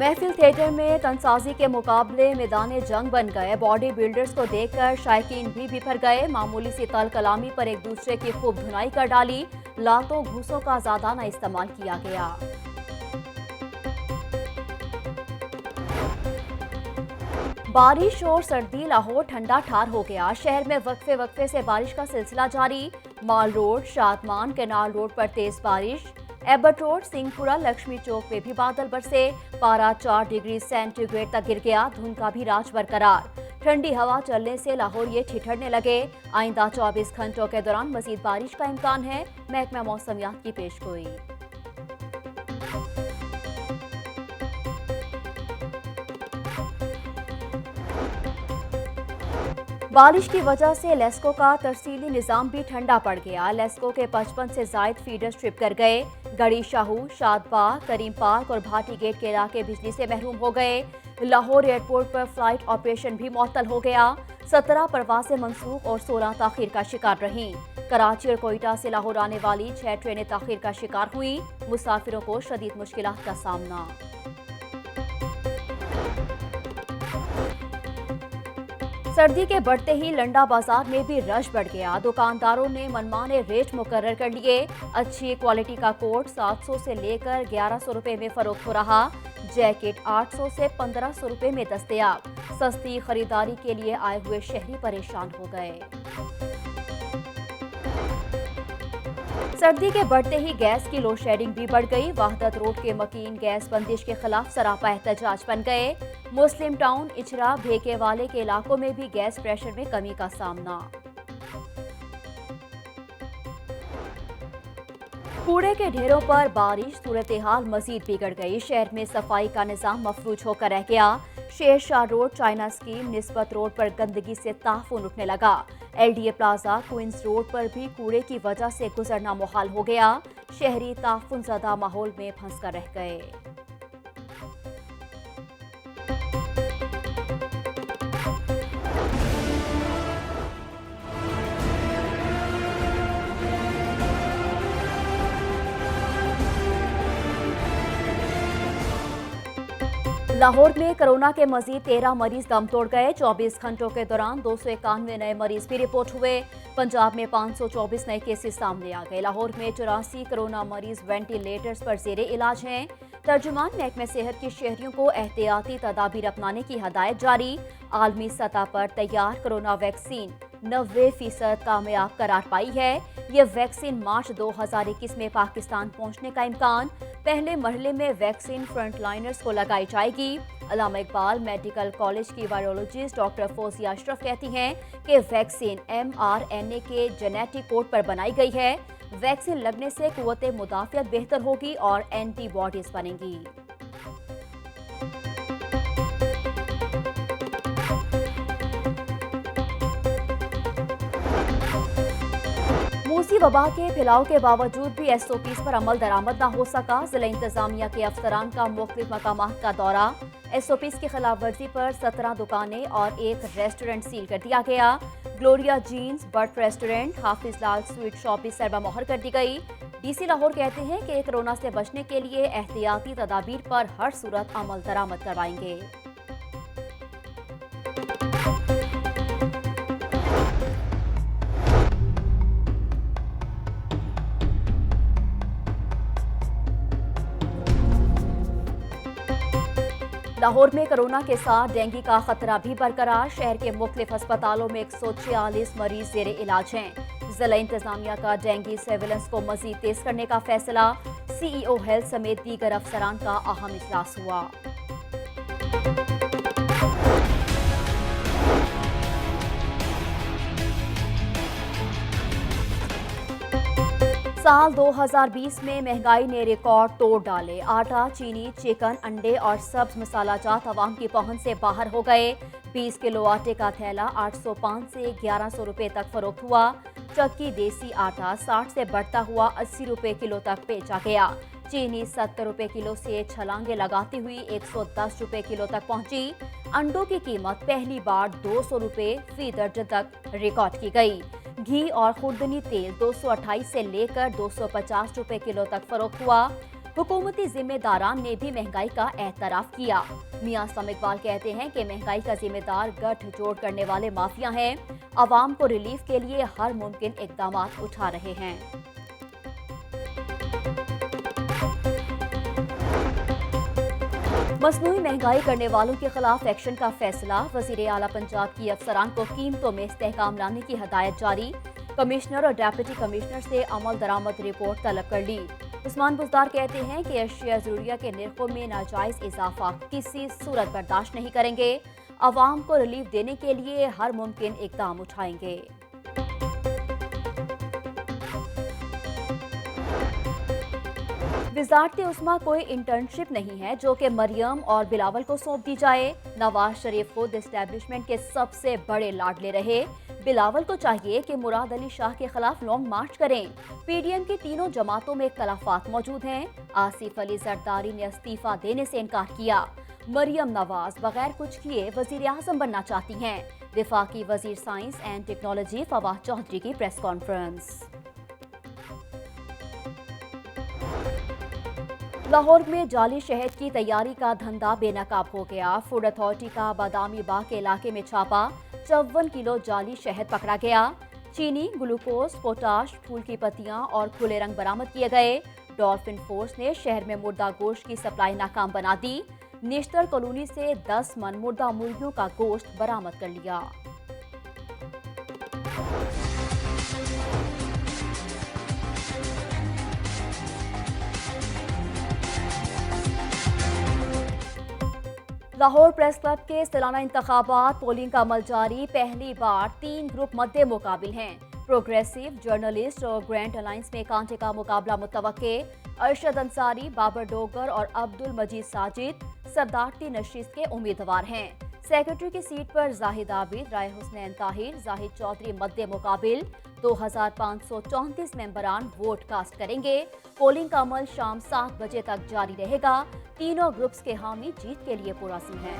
महफिल थिएटर में तनसाजी के मुकाबले मैदान जंग बन गए। बॉडी बिल्डर्स को देखकर शायकीन भी बिफर गए। मामूली सी तल कलामी पर एक दूसरे की खूब धुनाई कर डाली। लातों घूसों का ज़्यादाना इस्तेमाल किया गया। बारिश और सर्दी, लाहौर ठंडा ठार हो गया। शहर में वक्फे वक्फे से बारिश का सिलसिला जारी। माल रोड, शादमान, केनाल रोड पर तेज बारिश। एबर्ट रोड, सिंहपुरा, लक्ष्मी चौक में भी बादल बरसे। पारा 4 डिग्री सेंटीग्रेड तक गिर गया। धुंध का भी राज बरकरार। ठंडी हवा चलने से लाहौर ये ठिठुरने लगे। आइंदा 24 घंटों के दौरान मजीद बारिश का इम्कान है। महकमा मौसमियात की पेशगोई। बारिश की वजह से लेस्को का तरसीली निज़ाम भी ठंडा पड़ गया। लेस्को के 55 से जायद फीडर स्ट्रिप कर गए। गड़ी शाहू, शादबाग, करीम पार्क और भाटी गेट के इलाके बिजली से महरूम हो गए। लाहौर एयरपोर्ट पर फ्लाइट ऑपरेशन भी मुअत्तल हो गया। 17 परवाजें मनसूख और 16 ताखीर का शिकार रहीं। कराची और कोयटा से लाहौर आने वाली 6 ट्रेनें ताखीर का शिकार हुई। मुसाफिरों को शदीद मुश्किलात का सामना। सर्दी के बढ़ते ही लंडा बाजार में भी रश बढ़ गया। दुकानदारों ने मनमाने रेट मुकर्रर कर लिए। अच्छी क्वालिटी का कोट 700 से लेकर 1100 रुपए में फरोख्त हो रहा। जैकेट 800 से 1500 रुपए में दस्तयाब। सस्ती खरीदारी के लिए आए हुए शहरी परेशान हो गए। सर्दी के बढ़ते ही गैस की लोड शेडिंग भी बढ़ गई। वाहदत रोड के मकीन गैस बंदिश के खिलाफ सरापा एहतजाज बन गए। मुस्लिम टाउन, इचरा, भेके वाले के इलाकों में भी गैस प्रेशर में कमी का सामना। कूड़े के ढेरों पर बारिश, सूरत हाल मजीद बिगड़ गई। शहर में सफाई का निजाम मफलूज होकर रह गया। Sher Shah road, China scheme, Nisbat road पर गंदगी से ताफून उठने लगा। LDA प्लाजा, क्वींस रोड पर भी कूड़े की वजह से गुजरना मुहाल हो गया। शहरी ताफून ज़दा माहौल में फंस कर रह गए। लाहौर में कोरोना के मजीद 13 मरीज दम तोड़ गए। 24 घंटों के दौरान 291 नए मरीज भी रिपोर्ट हुए। पंजाब में 524 नए केसेस सामने आ गए। लाहौर में 84 कोरोना मरीज वेंटिलेटर्स पर जेरे इलाज हैं। तर्जुमान महकमे सेहत की शहरियों को एहतियाती तदाबीर अपनाने की हदायत जारी। आलमी सतह पर तैयार कोरोना वैक्सीन 90% कामयाब करार पाई है। ये वैक्सीन मार्च 2021 में पाकिस्तान पहुंचने का इम्कान। पहले मरहले में वैक्सीन फ्रंटलाइनर्स को लगाई जाएगी। अल्लामा इकबाल मेडिकल कॉलेज की वायरोलॉजिस्ट डॉक्टर फौजिया अशरफ कहती हैं कि वैक्सीन mRNA के जेनेटिक कोड पर बनाई गई है। वैक्सीन लगने से कुव्वत मुदाफियत बेहतर होगी और एंटीबॉडीज बनेंगी। मूसी वबा के फैलाव के बावजूद भी SOPs पर अमल दरामद न हो सका। जिला इंतजामिया के अफसरान का मुख्तलिफ मकामात का दौरा। SOPs की खिलाफ वर्जी पर 17 दुकानें और एक रेस्टोरेंट सील कर दिया गया। ग्लोरिया जीन्स, बर्थ रेस्टोरेंट, हाफिज लाल स्वीट शॉप भी सरबा मोहर कर दी गई। DC लाहौर कहते हैं कि कोरोना से बचने के लिए एहतियाती तदाबीर पर हर सूरत अमल दरामद करवाएंगे। लाहौर में कोरोना के साथ डेंगू का खतरा भी बरकरार। शहर के मुख्तलिफ अस्पतालों में 146 मरीज जेरे इलाज हैं। जिला इंतजामिया का डेंगू सर्विलेंस को मजीद तेज करने का फैसला। CEO हेल्थ समेत दीगर अफसरान का अहम इजलास हुआ। साल 2020 में महंगाई ने रिकॉर्ड तोड़ डाले। आटा, चीनी, चिकन, अंडे और सब्ज मसालाजात अवाम की पहुंच से बाहर हो गए। 20 किलो आटे का थैला 805 से 1100 रुपए तक फरोख्त हुआ। चक्की देसी आटा 60 से बढ़ता हुआ 80 रुपए किलो तक बेचा गया। चीनी 70 रुपए किलो से छलांगे लगाती हुई 110 रुपए किलो तक पहुंची। अंडों की कीमत पहली बार 200 रुपए फी दर्जन तक रिकॉर्ड की गई। घी और खुर्दनी तेल 228 से लेकर 250 रुपए किलो तक फरोख्त हुआ। हुकूमती जिम्मेदारान ने भी महंगाई का एतराफ किया। मियां सम इकबाल कहते हैं कि महंगाई का जिम्मेदार गठजोड़ करने वाले माफिया हैं। आवाम को रिलीफ के लिए हर मुमकिन इकदाम उठा रहे हैं। मसनूई महंगाई करने वालों के खिलाफ एक्शन का फैसला। वजीर आला पंजाब की अफसरान को कीमतों में इस्तेहकाम लाने की हदायत जारी। कमिश्नर और डेप्यूटी कमिश्नर से अमल दरामद रिपोर्ट तलब कर ली। उस्मान बुज़दार कहते हैं कि अशिया ज़रूरिया के निर्खों में नाजायज़ इजाफा किसी सूरत बर्दाश्त नहीं करेंगे। अवाम को रिलीफ देने के लिए हर मुमकिन इकदाम उठाएंगे। वज़ारत उस्मा कोई इंटर्नशिप नहीं है जो कि मरियम और बिलावल को सौंप दी जाए। नवाज शरीफ खुद एस्टेब्लिशमेंट के सबसे बड़े लाडले रहे। बिलावल को चाहिए कि मुराद अली शाह के खिलाफ लॉन्ग मार्च करें। पीडीएम की तीनों जमातों में खिलाफात मौजूद हैं। आसिफ अली जरदारी ने इस्तीफा देने से इनकार किया। मरियम नवाज बगैर कुछ किए वजीर आजम बनना चाहती हैं। वफाकी वजीर science and technology Fawad Chaudhry की प्रेस कॉन्फ्रेंस। लाहौर में जाली शहद की तैयारी का धंधा बेनकाब हो गया। फूड अथॉरिटी का बादामी बाग के इलाके में छापा। 54 किलो जाली शहद पकड़ा गया। चीनी, ग्लूकोज, पोटाश, फूल की पत्तियां और खुले रंग बरामद किए गए। डॉल्फिन फोर्स ने शहर में मुर्दा गोश्त की सप्लाई नाकाम बना दी। नेशनल कॉलोनी से 10 मन मुर्दा मुर्गियों का गोश्त बरामद कर लिया। लाहौर प्रेस क्लब के सालाना इंतखाबात पोलिंग का अमल जारी। पहली बार 3 ग्रुप मद्दे मुकाबिल हैं। प्रोग्रेसिव, जर्नलिस्ट और ग्रैंड अलायंस में कांटे का मुकाबला मुतवक्के। अरशद अंसारी, बाबर डोगर और अब्दुल मजीद साजिद सदारती नशिस्त के उम्मीदवार हैं। सेक्रेटरी की सीट पर जाहिद आबिद, राय हुसनैन ताहिर, जाहिद चौधरी मद्दे मुकाबिल। 2534 मेंबरान वोट कास्ट करेंगे। पोलिंग का अमल शाम 7 बजे तक जारी रहेगा। तीनों ग्रुप्स के हामी जीत के लिए पुरअज़्म हैं।